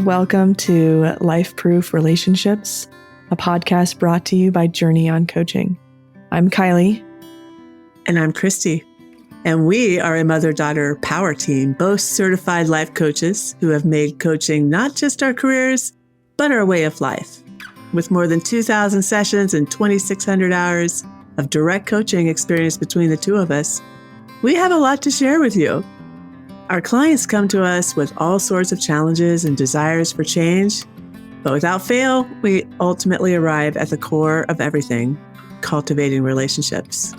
Welcome to LifeProof Relationships, a podcast brought to you by journeyOn Coaching. I'm Kylie. And I'm Christy. And we are a mother-daughter power team, both certified life coaches who have made coaching not just our careers, but our way of life. With more than 2,000 sessions and 2,600 hours of direct coaching experience between the two of us, we have a lot to share with you. Our clients come to us with all sorts of challenges and desires for change, but without fail, we ultimately arrive at the core of everything, cultivating relationships.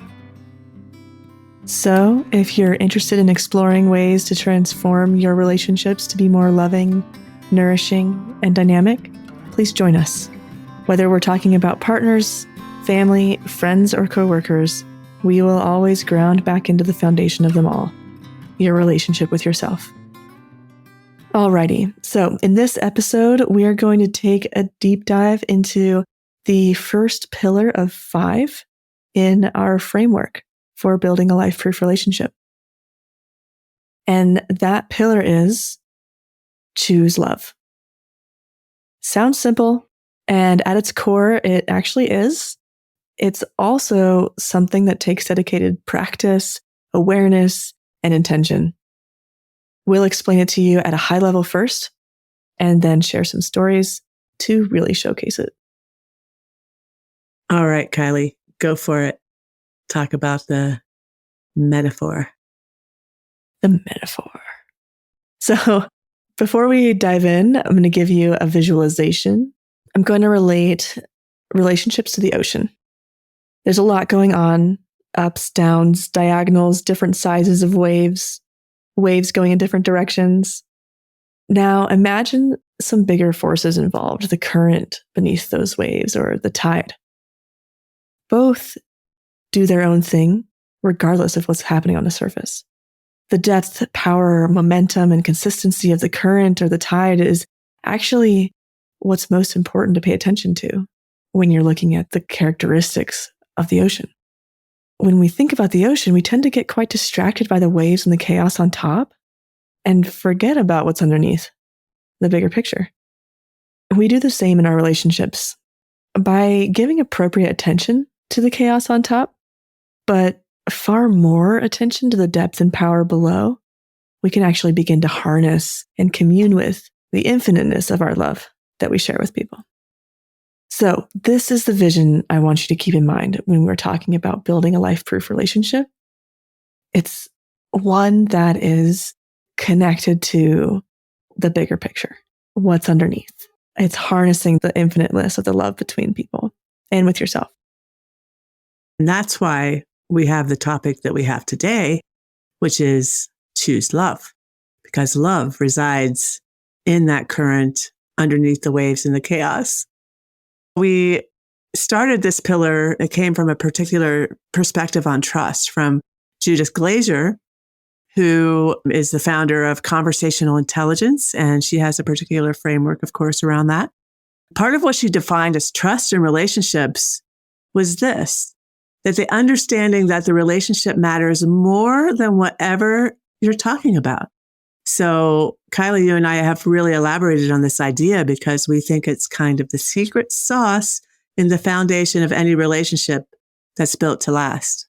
So, if you're interested in exploring ways to transform your relationships to be more loving, nourishing, and dynamic, please join us. Whether we're talking about partners, family, friends, or coworkers, we will always ground back into the foundation of them all, your relationship with yourself. Alrighty, so in this episode, we are going to take a deep dive into the first pillar of 5 in our framework for building a LifeProof relationship. And that pillar is choose love. Sounds simple, and at its core, it actually is. It's also something that takes dedicated practice, awareness, and intention. We'll explain it to you at a high level first, and then share some stories to really showcase it. All right, Kylie, go for it. Talk about the metaphor. The metaphor. So before we dive in, I'm going to give you a visualization. I'm going to relate relationships to the ocean. There's a lot going on. Ups, downs, diagonals, different sizes of waves going in different directions. Now imagine some bigger forces involved, the current beneath those waves or the tide. Both do their own thing, regardless of what's happening on the surface. The depth, power, momentum, and consistency of the current or the tide is actually what's most important to pay attention to when you're looking at the characteristics of the ocean. When we think about the ocean, we tend to get quite distracted by the waves and the chaos on top and forget about what's underneath, the bigger picture. We do the same in our relationships by giving appropriate attention to the chaos on top, but far more attention to the depth and power below. We can actually begin to harness and commune with the infiniteness of our love that we share with people. So this is the vision I want you to keep in mind when we're talking about building a life-proof relationship. It's one that is connected to the bigger picture, what's underneath. It's harnessing the infiniteness of the love between people and with yourself. And that's why we have the topic that we have today, which is choose love, because love resides in that current underneath the waves and the chaos. We started this pillar, it came from a particular perspective on trust from Judith Glaser, who is the founder of Conversational Intelligence, and she has a particular framework, of course, around that. Part of what she defined as trust in relationships was this, that the understanding that the relationship matters more than whatever you're talking about. So Kylie, you and I have really elaborated on this idea because we think it's kind of the secret sauce in the foundation of any relationship that's built to last.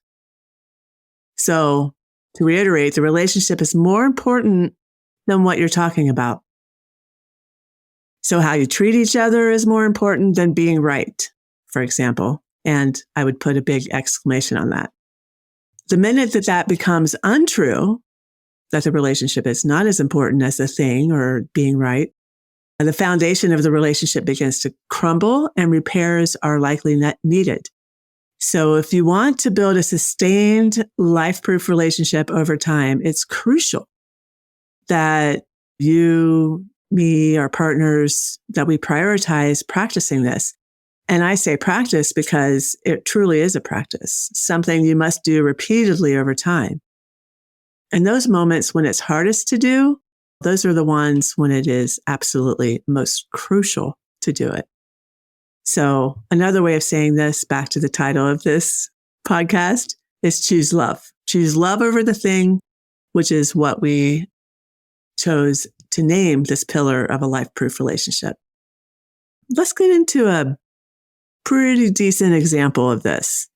So to reiterate, the relationship is more important than what you're talking about. So how you treat each other is more important than being right, for example. And I would put a big exclamation on that. The minute that that becomes untrue, that the relationship is not as important as the thing or being right, the foundation of the relationship begins to crumble and repairs are likely not needed. So if you want to build a sustained life-proof relationship over time, it's crucial that you, me, our partners, that we prioritize practicing this. And I say practice because it truly is a practice, something you must do repeatedly over time. And those moments when it's hardest to do, those are the ones when it is absolutely most crucial to do it. So another way of saying this, back to the title of this podcast, is choose love. Choose love over the thing, which is what we chose to name this pillar of a life-proof relationship. Let's get into a pretty decent example of this.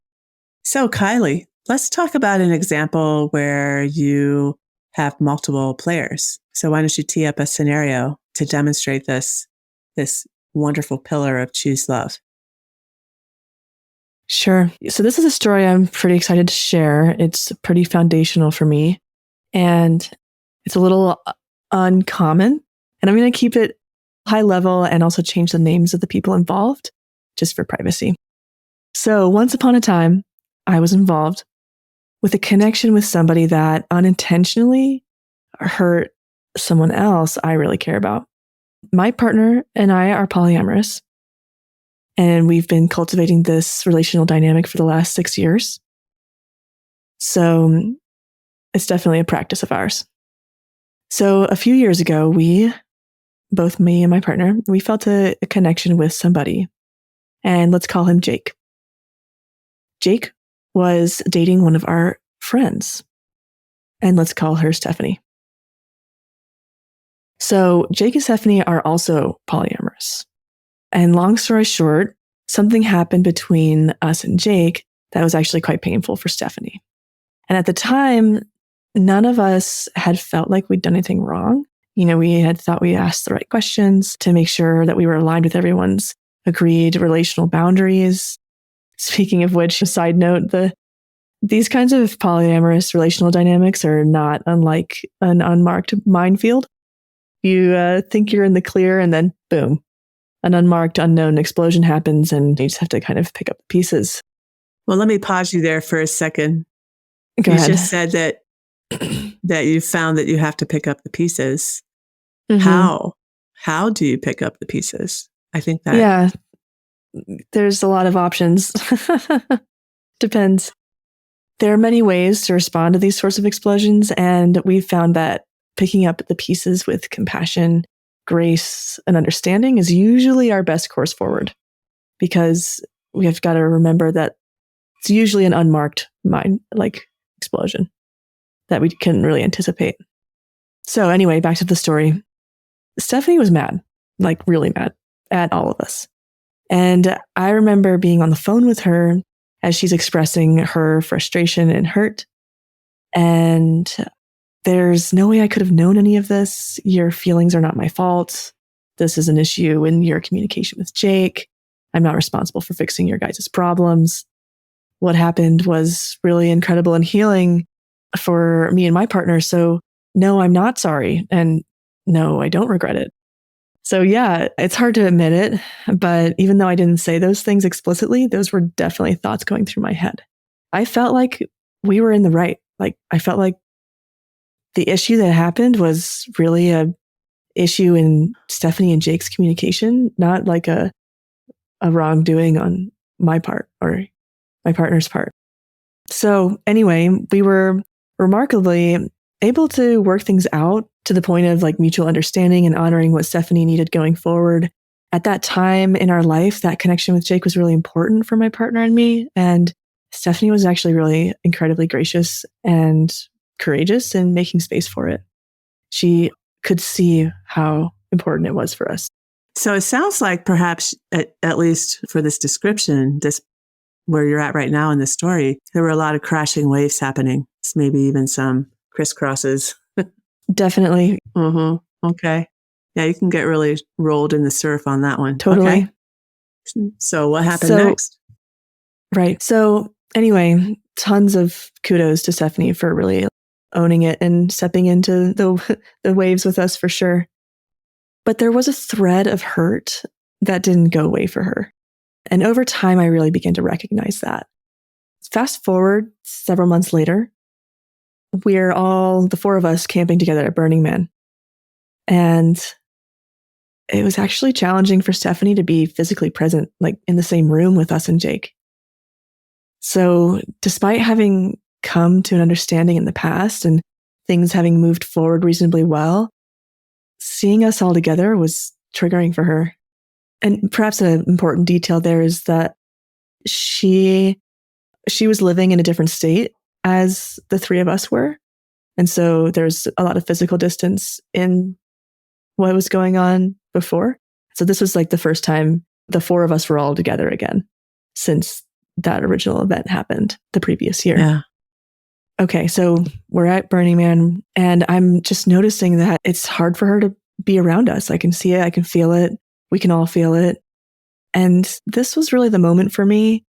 So, Kylie, let's talk about an example where you have multiple players. So why don't you tee up a scenario to demonstrate this wonderful pillar of choose love? Sure. So this is a story I'm pretty excited to share. It's pretty foundational for me, and it's a little uncommon. And I'm going to keep it high level and also change the names of the people involved just for privacy. So once upon a time, I was involved with a connection with somebody that unintentionally hurt someone else I really care about. My partner and I are polyamorous, and we've been cultivating this relational dynamic for the last 6 years. So it's definitely a practice of ours. So a few years ago, both me and my partner, we felt a connection with somebody, and let's call him Jake. Jake was dating one of our friends, and let's call her Stephanie. So Jake and Stephanie are also polyamorous. And long story short, something happened between us and Jake that was actually quite painful for Stephanie. And at the time, none of us had felt like we'd done anything wrong. We had thought we asked the right questions to make sure that we were aligned with everyone's agreed relational boundaries. Speaking of which, a side note, these kinds of polyamorous relational dynamics are not unlike an unmarked minefield. You think you're in the clear, and then boom, an unmarked, unknown explosion happens, and you just have to kind of pick up the pieces. Well, let me pause you there for a second. Go ahead. You just said that you found that you have to pick up the pieces. Mm-hmm. How do you pick up the pieces? I think that... Yeah, there's a lot of options. Depends. There are many ways to respond to these sorts of explosions, and we've found that picking up the pieces with compassion, grace, and understanding is usually our best course forward, because we have got to remember that it's usually an unmarked explosion that we couldn't really anticipate. So anyway, back to the story. Stephanie was mad, really mad at all of us. And I remember being on the phone with her as she's expressing her frustration and hurt. And there's no way I could have known any of this. Your feelings are not my fault. This is an issue in your communication with Jake. I'm not responsible for fixing your guys' problems. What happened was really incredible and healing for me and my partner. So no, I'm not sorry. And no, I don't regret it. So yeah, it's hard to admit it, but even though I didn't say those things explicitly, those were definitely thoughts going through my head. I felt like we were in the right. I felt like the issue that happened was really a issue in Stephanie and Jake's communication, not like a wrongdoing on my part or my partner's part. So anyway, we were remarkably able to work things out to the point of mutual understanding and honoring what Stephanie needed going forward. At that time in our life, that connection with Jake was really important for my partner and me. And Stephanie was actually really incredibly gracious and courageous in making space for it. She could see how important it was for us. So it sounds like perhaps, at least for this description, where you're at right now in the story, there were a lot of crashing waves happening. Maybe even some crisscrosses. Definitely. Mm-hmm. Okay. Yeah, you can get really rolled in the surf on that one. Totally. Okay. So what happened next? Right. So anyway, tons of kudos to Stephanie for really owning it and stepping into the waves with us for sure. But there was a thread of hurt that didn't go away for her. And over time, I really began to recognize that. Fast forward several months later, we're all, the four of us, camping together at Burning Man. And it was actually challenging for Stephanie to be physically present, in the same room with us and Jake. So despite having come to an understanding in the past and things having moved forward reasonably well, seeing us all together was triggering for her. And perhaps an important detail there is that she was living in a different state as the three of us were. And so there's a lot of physical distance in what was going on before. So this was like the first time the four of us were all together again since that original event happened the previous year. Yeah. Okay, so we're at Burning Man, and I'm just noticing that it's hard for her to be around us. I can see it, I can feel it, we can all feel it. And this was really the moment for me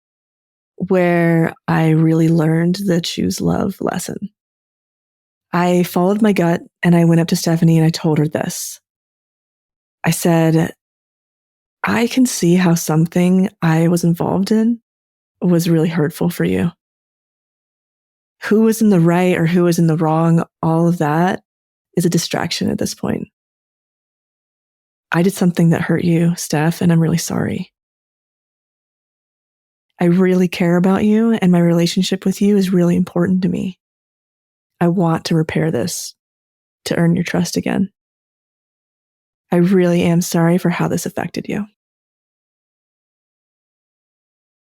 where I really learned the choose love lesson. I followed my gut and I went up to Stephanie and I told her this. I said, I can see how something I was involved in was really hurtful for you. Who was in the right or who was in the wrong, all of that is a distraction at this point. I did something that hurt you, Steph, and I'm really sorry. I really care about you, and my relationship with you is really important to me. I want to repair this to earn your trust again. I really am sorry for how this affected you.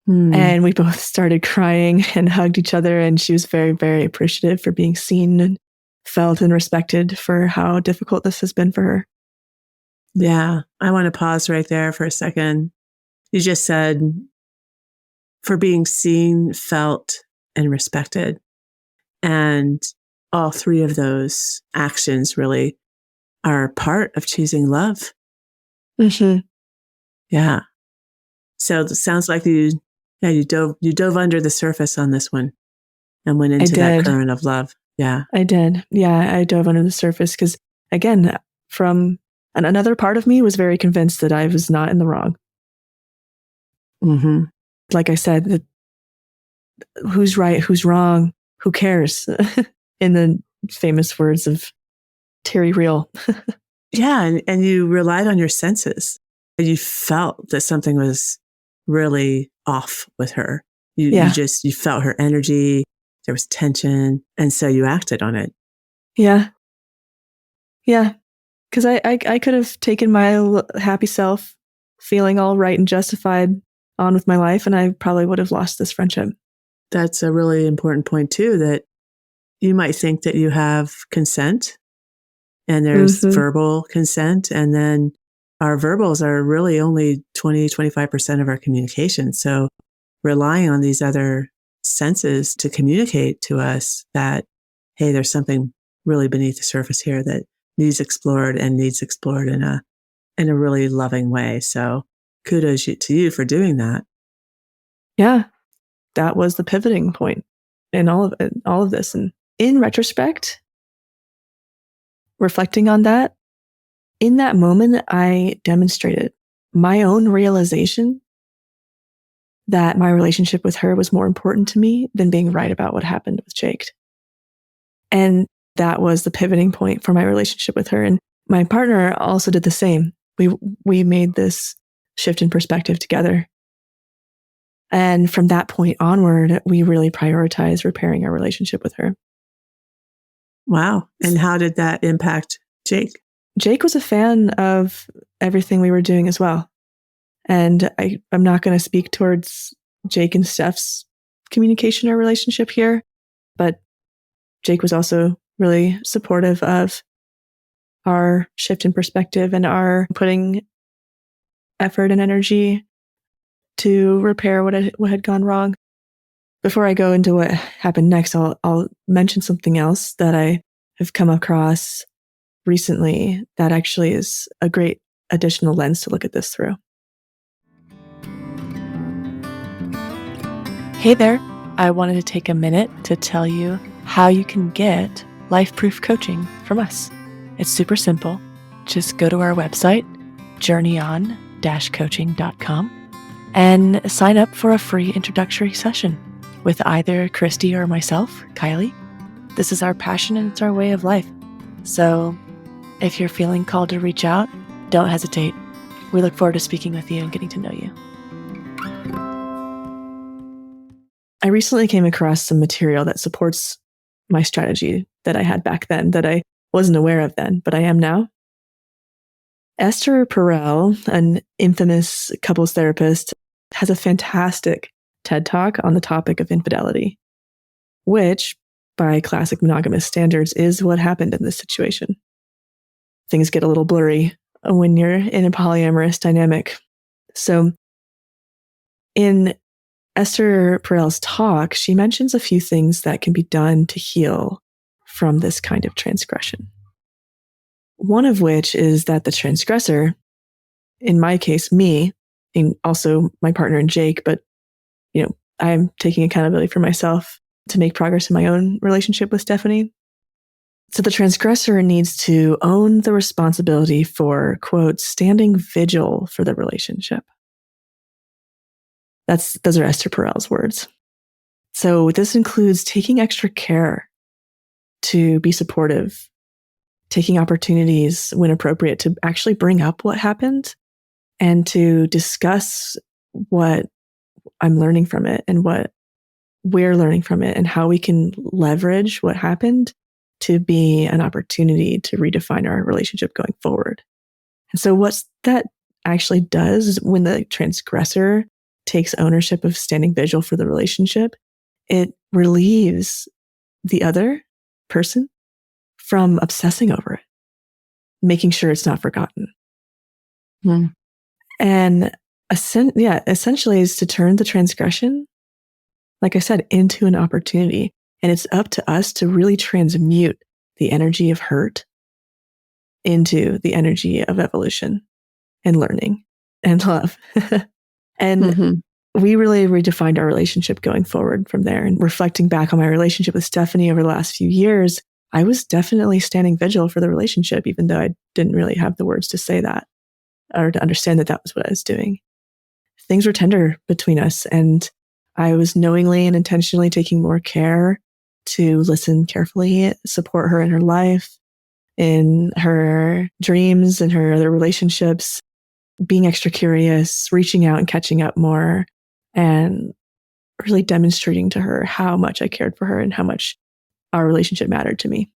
And we both started crying and hugged each other, and she was very, very appreciative for being seen and felt and respected for how difficult this has been for her. Yeah. I want to pause right there for a second. You just said for being seen, felt, and respected. And all three of those actions really are part of choosing love. Mm-hmm. Yeah. So it sounds like you dove under the surface on this one and went into that current of love. Yeah. I did. Yeah, I dove under the surface because, again, from another part of me was very convinced that I was not in the wrong. Mm-hmm. Like I said, who's right, who's wrong, who cares? In the famous words of Terry Real. Yeah. And you relied on your senses. And you felt that something was really off with her. You felt her energy. There was tension. And so you acted on it. Yeah. Yeah. Because I could have taken my happy self, feeling all right and justified on with my life, and I probably would have lost this friendship. That's a really important point, too, that you might think that you have consent and there's verbal consent. And then our verbals are really only 25% of our communication. So relying on these other senses to communicate to us that, hey, there's something really beneath the surface here that needs explored in a really loving way. So kudos to you for doing that. Yeah, that was the pivoting point in all of this. And in retrospect, reflecting on that, in that moment, I demonstrated my own realization that my relationship with her was more important to me than being right about what happened with Jake. And that was the pivoting point for my relationship with her. And my partner also did the same. We made this shift in perspective together. And from that point onward, we really prioritized repairing our relationship with her. Wow. And how did that impact Jake? Jake was a fan of everything we were doing as well. And I'm not going to speak towards Jake and Steph's communication or relationship here, but Jake was also really supportive of our shift in perspective and our putting effort and energy to repair what had gone wrong. Before I go into what happened next, I'll mention something else that I have come across recently that actually is a great additional lens to look at this through. Hey there. I wanted to take a minute to tell you how you can get LifeProof coaching from us. It's super simple. Just go to our website, journeyOn-coaching.com, and sign up for a free introductory session with either Christy or myself, Kylie. This is our passion and it's our way of life. So if you're feeling called to reach out, don't hesitate. We look forward to speaking with you and getting to know you. I recently came across some material that supports my strategy that I had back then that I wasn't aware of then, but I am now. Esther Perel, an infamous couples therapist, has a fantastic TED Talk on the topic of infidelity, which, by classic monogamous standards, is what happened in this situation. things get a little blurry when you're in a polyamorous dynamic. So in Esther Perel's talk, she mentions a few things that can be done to heal from this kind of transgression. One of which is that the transgressor, in my case, me, and also my partner and Jake, but I'm taking accountability for myself to make progress in my own relationship with Stephanie. So the transgressor needs to own the responsibility for, quote, standing vigil for the relationship. Those are Esther Perel's words. So this includes taking extra care to be supportive, taking opportunities when appropriate to actually bring up what happened and to discuss what I'm learning from it and what we're learning from it and how we can leverage what happened to be an opportunity to redefine our relationship going forward. And so what that actually does is when the transgressor takes ownership of standing vigil for the relationship, it relieves the other person from obsessing over it, making sure it's not forgotten. And essentially is to turn the transgression, like I said, into an opportunity. And it's up to us to really transmute the energy of hurt into the energy of evolution and learning and love. And we really redefined our relationship going forward from there. And reflecting back on my relationship with Stephanie over the last few years, I was definitely standing vigil for the relationship, even though I didn't really have the words to say that or to understand that that was what I was doing. Things were tender between us, and I was knowingly and intentionally taking more care to listen carefully, support her in her life, in her dreams, in her other relationships, being extra curious, reaching out and catching up more, and really demonstrating to her how much I cared for her and how much our relationship mattered to me.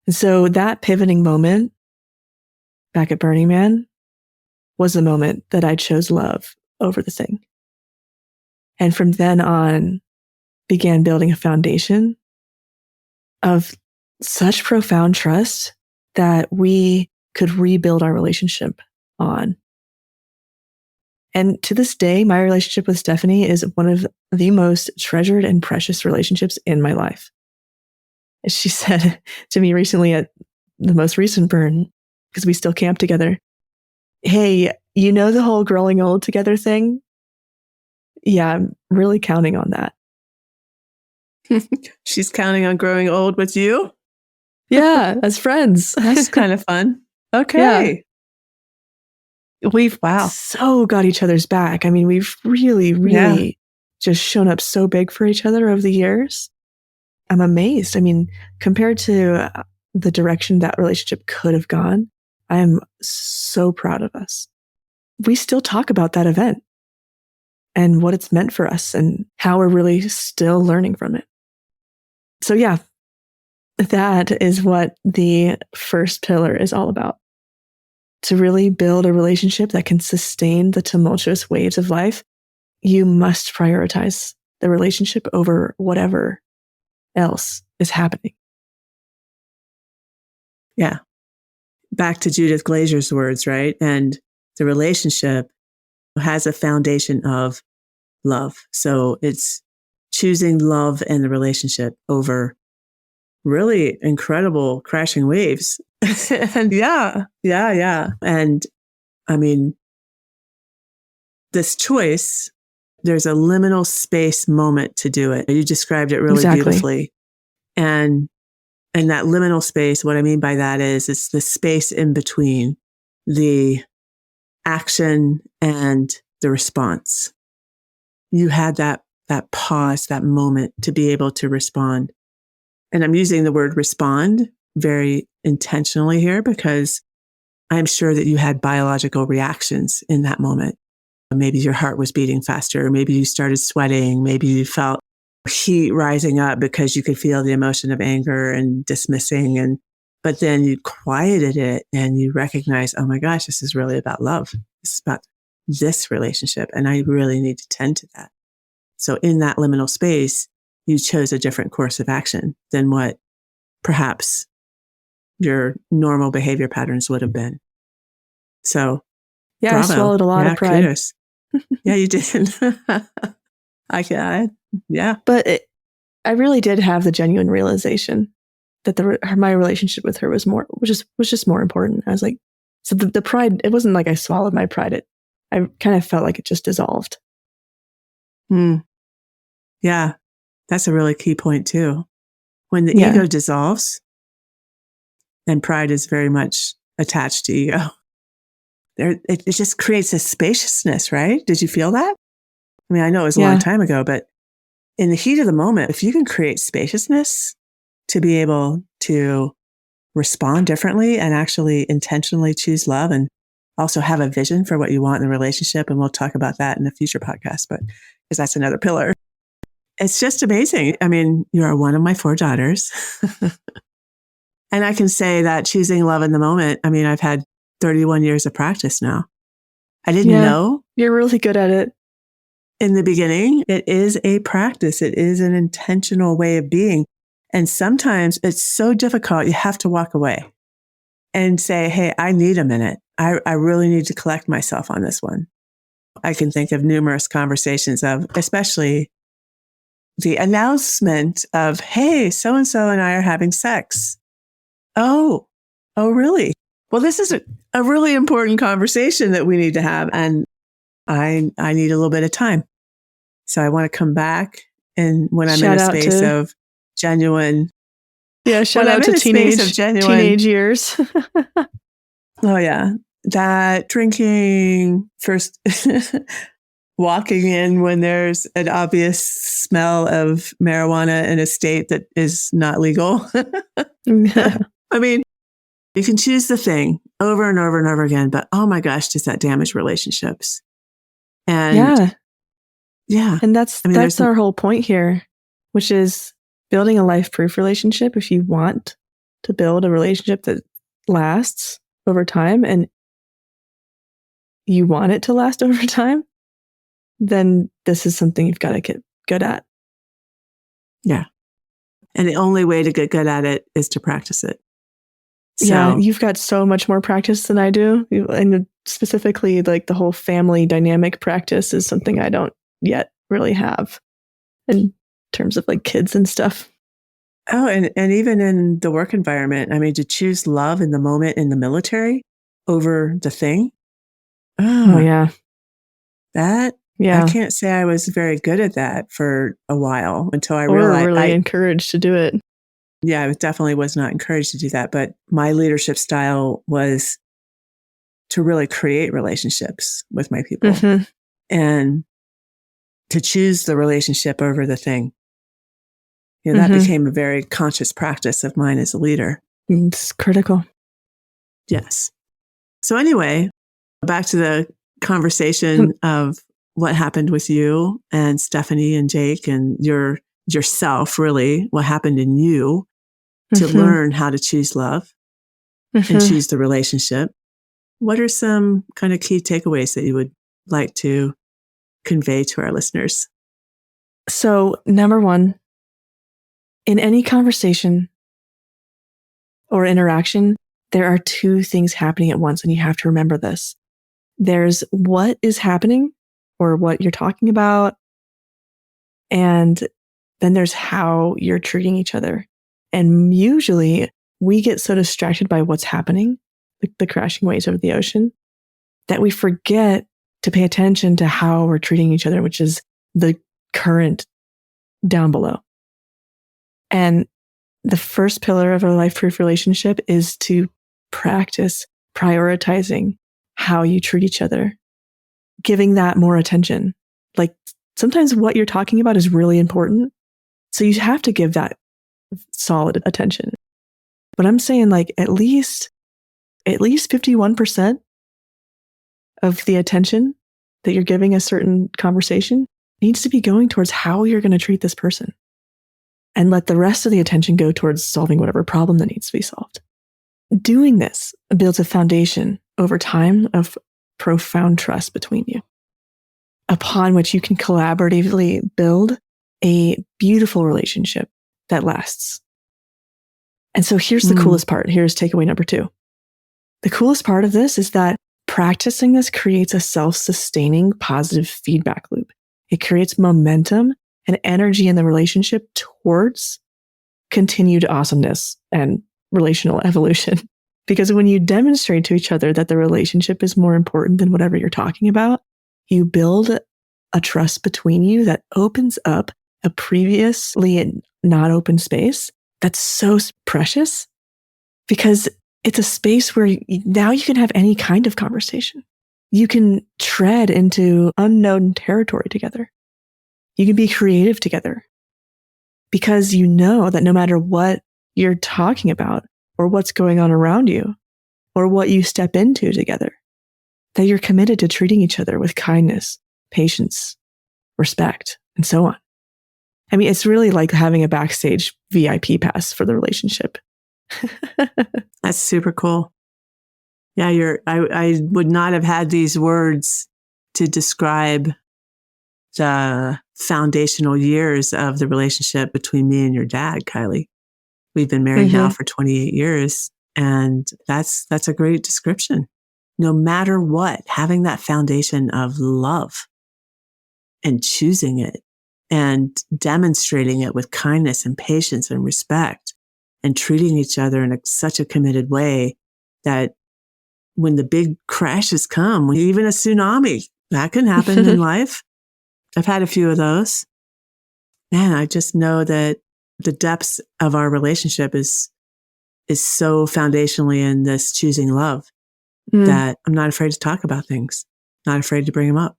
And so that pivoting moment back at Burning Man was the moment that I chose love over the thing. And from then on, began building a foundation of such profound trust that we could rebuild our relationship on. And to this day, my relationship with Stephanie is one of the most treasured and precious relationships in my life. She said to me recently at the most recent burn, because we still camp together, "Hey, you know the whole growing old together thing? Yeah, I'm really counting on that." She's counting on growing old with you? Yeah, as friends. That's kind of fun. Okay. Yeah. We've Wow. so got each other's back. I mean, we've really just shown up so big for each other over the years. I'm amazed. I mean, compared to the direction that relationship could have gone, I am so proud of us. We still talk about that event and what it's meant for us and how we're really still learning from it. So yeah, that is what the first pillar is all about. To really build a relationship that can sustain the tumultuous waves of life, you must prioritize the relationship over whatever else is happening. Yeah. Back to Judith Glazer's words, right? And the relationship has a foundation of love. So it's choosing love and the relationship over really incredible crashing waves. And yeah. And I mean, this choice, there's a liminal space moment to do it. You described it really beautifully. And that liminal space, what I mean by that is it's the space in between the action and the response. You had that pause, that moment to be able to respond. And I'm using the word respond very intentionally here because I'm sure that you had biological reactions in that moment. Maybe your heart was beating faster. Maybe you started sweating. Maybe you felt heat rising up because you could feel the emotion of anger and dismissing. But then you quieted it and you recognize, oh my gosh, this is really about love. This is about this relationship. And I really need to tend to that. So in that liminal space, you chose a different course of action than what perhaps your normal behavior patterns would have been. So, Yeah, bravo. I swallowed a lot of pride. Kudos. Yeah, you did. Yeah. But I really did have the genuine realization that my relationship with her was just more important. I was like, so the pride, it wasn't like I swallowed my pride. I kind of felt like it just dissolved. Yeah, that's a really key point too. When the ego dissolves, and pride is very much attached to ego, it just creates a spaciousness, right? Did you feel that? I mean, I know it was a long time ago, but in the heat of the moment, if you can create spaciousness to be able to respond differently and actually intentionally choose love and also have a vision for what you want in the relationship. And we'll talk about that in a future podcast, but because that's another pillar. It's just amazing. I mean, you are one of my 4 daughters. And I can say that choosing love in the moment, I mean, I've had 31 years of practice now. I didn't know. You're really good at it. In the beginning, it is a practice. It is an intentional way of being. And sometimes it's so difficult, you have to walk away and say, hey, I need a minute. I really need to collect myself on this one. I can think of numerous conversations of, especially the announcement of, hey, so-and-so and I are having sex. Oh, really? Well, this is a really important conversation that we need to have. And I need a little bit of time. So I want to come back. And when I'm in a space of genuine. Yeah, shout out to teenage years. Oh, yeah. That drinking first, walking in when there's an obvious smell of marijuana in a state that is not legal. I mean, you can choose the thing over and over and over again, but oh my gosh, does that damage relationships? And yeah. And that's our whole point here, which is building a life-proof relationship. If you want to build a relationship that lasts over time and you want it to last over time, then this is something you've got to get good at. Yeah. And the only way to get good at it is to practice it. So, yeah, you've got so much more practice than I do. And specifically, like the whole family dynamic practice is something I don't yet really have in terms of like kids and stuff. Oh, and even in the work environment, I mean, to choose love in the moment in the military over the thing. Oh yeah. I can't say I was very good at that for a while until I realized really encouraged to do it. Yeah, I definitely was not encouraged to do that. But my leadership style was to really create relationships with my people and to choose the relationship over the thing. You know, that became a very conscious practice of mine as a leader. It's critical. Yes. So anyway, back to the conversation of what happened with you and Stephanie and Jake and yourself, really, what happened in you to learn how to choose love and choose the relationship. What are some kind of key takeaways that you would like to convey to our listeners? So, number one, in any conversation or interaction, there are 2 things happening at once, and you have to remember this. There's what is happening or what you're talking about, and then there's how you're treating each other. And usually we get so distracted by what's happening, like the crashing waves over the ocean, that we forget to pay attention to how we're treating each other, which is the current down below. And the first pillar of a life-proof relationship is to practice prioritizing how you treat each other, giving that more attention. Like sometimes what you're talking about is really important. So you have to give that solid attention. But I'm saying like at least 51% of the attention that you're giving a certain conversation needs to be going towards how you're going to treat this person. And let the rest of the attention go towards solving whatever problem that needs to be solved. Doing this builds a foundation over time of profound trust between you, upon which you can collaboratively build a beautiful relationship that lasts. And so here's the coolest part. Here's takeaway number 2. The coolest part of this is that practicing this creates a self-sustaining positive feedback loop. It creates momentum and energy in the relationship towards continued awesomeness and relational evolution. Because when you demonstrate to each other that the relationship is more important than whatever you're talking about, you build a trust between you that opens up a previously not open space that's so precious, because it's a space where now you can have any kind of conversation. You can tread into unknown territory together. You can be creative together, because you know that no matter what you're talking about or what's going on around you or what you step into together, that you're committed to treating each other with kindness, patience, respect, and so on. I mean, it's really like having a backstage VIP pass for the relationship. That's super cool. Yeah, I would not have had these words to describe the foundational years of the relationship between me and your dad, Kylie. We've been married now for 28 years, and that's a great description. No matter what, having that foundation of love and choosing it and demonstrating it with kindness and patience and respect and treating each other in such a committed way that when the big crashes come, even a tsunami, that can happen in life. I've had a few of those. Man, I just know that the depths of our relationship is so foundationally in this choosing love that I'm not afraid to talk about things, not afraid to bring them up.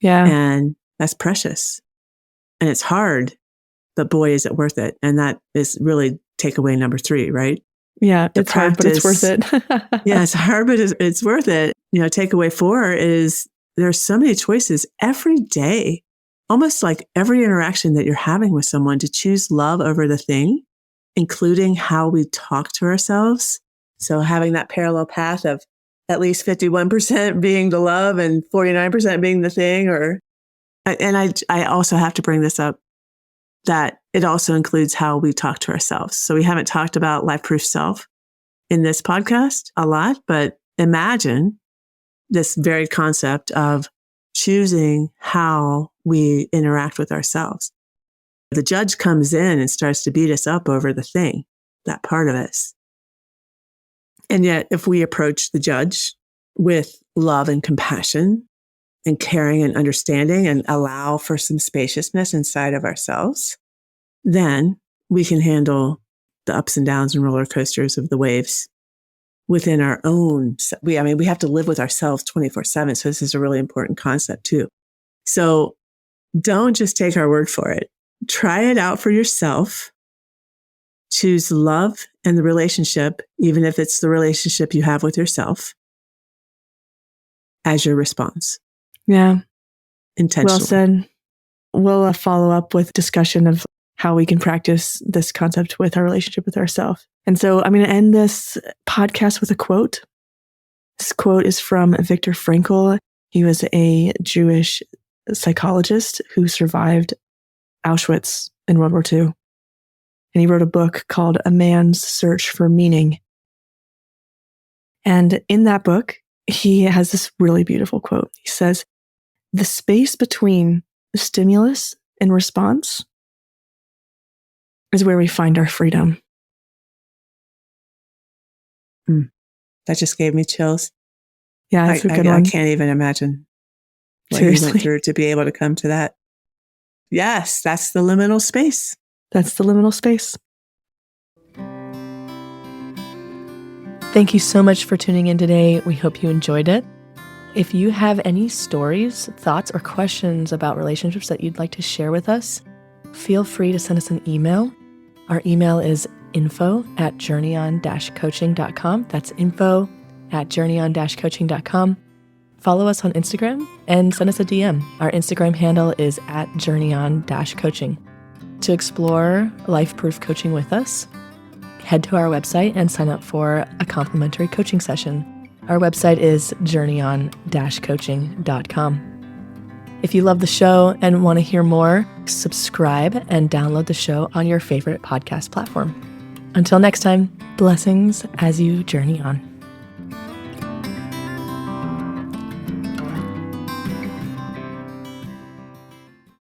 Yeah. And that's precious. And it's hard, but boy, is it worth it. And that is really takeaway number 3, right? Yeah, it's hard, but it's worth it. Yeah, it's hard, but it's worth it. Takeaway 4 is there's so many choices every day, almost like every interaction that you're having with someone, to choose love over the thing, including how we talk to ourselves. So having that parallel path of at least 51% being the love and 49% being the thing, and I also have to bring this up, that it also includes how we talk to ourselves. So we haven't talked about LifeProof Self in this podcast a lot, but imagine this very concept of choosing how we interact with ourselves. The judge comes in and starts to beat us up over the thing, that part of us. And yet, if we approach the judge with love and compassion and caring and understanding and allow for some spaciousness inside of ourselves, then we can handle the ups and downs and roller coasters of the waves within our own. We have to live with ourselves 24/7. So this is a really important concept too. So don't just take our word for it. Try it out for yourself. Choose love and the relationship, even if it's the relationship you have with yourself, as your response. Yeah. Intentionally. Well said. We'll follow up with discussion of how we can practice this concept with our relationship with ourselves. And so I'm going to end this podcast with a quote. This quote is from Viktor Frankl. He was a Jewish psychologist who survived Auschwitz in World War II. And he wrote a book called A Man's Search for Meaning. And in that book, he has this really beautiful quote. He says, "The space between the stimulus and response is where we find our freedom." That just gave me chills. Yeah, it's a good one. I can't even imagine what Seriously. you went through to be able to come to that. Yes, that's the liminal space. That's the liminal space. Thank you so much for tuning in today. We hope you enjoyed it. If you have any stories, thoughts, or questions about relationships that you'd like to share with us, feel free to send us an email. Our email is info@journeyOn-coaching.com. That's info@journeyOn-coaching.com. Follow us on Instagram and send us a DM. Our Instagram handle is @journeyOn-coaching. To explore LifeProof coaching with us, head to our website and sign up for a complimentary coaching session. Our website is journeyOn-coaching.com. If you love the show and want to hear more, subscribe and download the show on your favorite podcast platform. Until next time, blessings as you journey on.